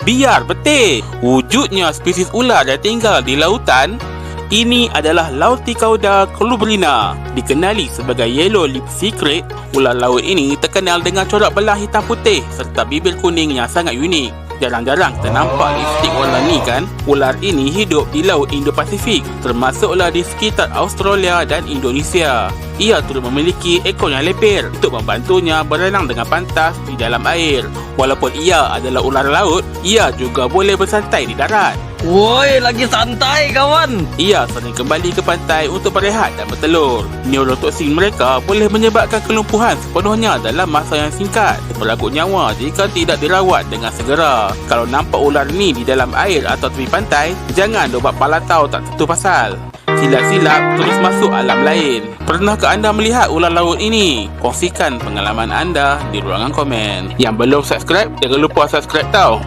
Biar betul. Wujudnya spesies ular yang tinggal di lautan. Ini adalah Lauticauda colubrina. Dikenali sebagai yellow lip secret, ular laut ini terkenal dengan corak belah hitam putih serta bibir kuning yang sangat unik. Jarang-jarang kita nampak lipstik warna-warni kan? Ular ini hidup di Laut Indo-Pasifik, termasuklah di sekitar Australia dan Indonesia. Ia turut memiliki ekor yang lebar untuk membantunya berenang dengan pantas di dalam air. Walaupun ia adalah ular laut, ia juga boleh bersantai di darat. Woi, lagi santai kawan. Ia sering kembali ke pantai untuk berehat dan bertelur. Neurotoksin mereka boleh menyebabkan kelumpuhan sepenuhnya dalam masa yang singkat, beragut nyawa jika tidak dirawat dengan segera. Kalau nampak ular ni di dalam air atau tepi pantai, jangan buat palatau tak tentu pasal. Silap-silap terus masuk alam lain. Pernahkah anda melihat ular laut ini? Kongsikan pengalaman anda di ruangan komen. Yang belum subscribe, jangan lupa subscribe tau.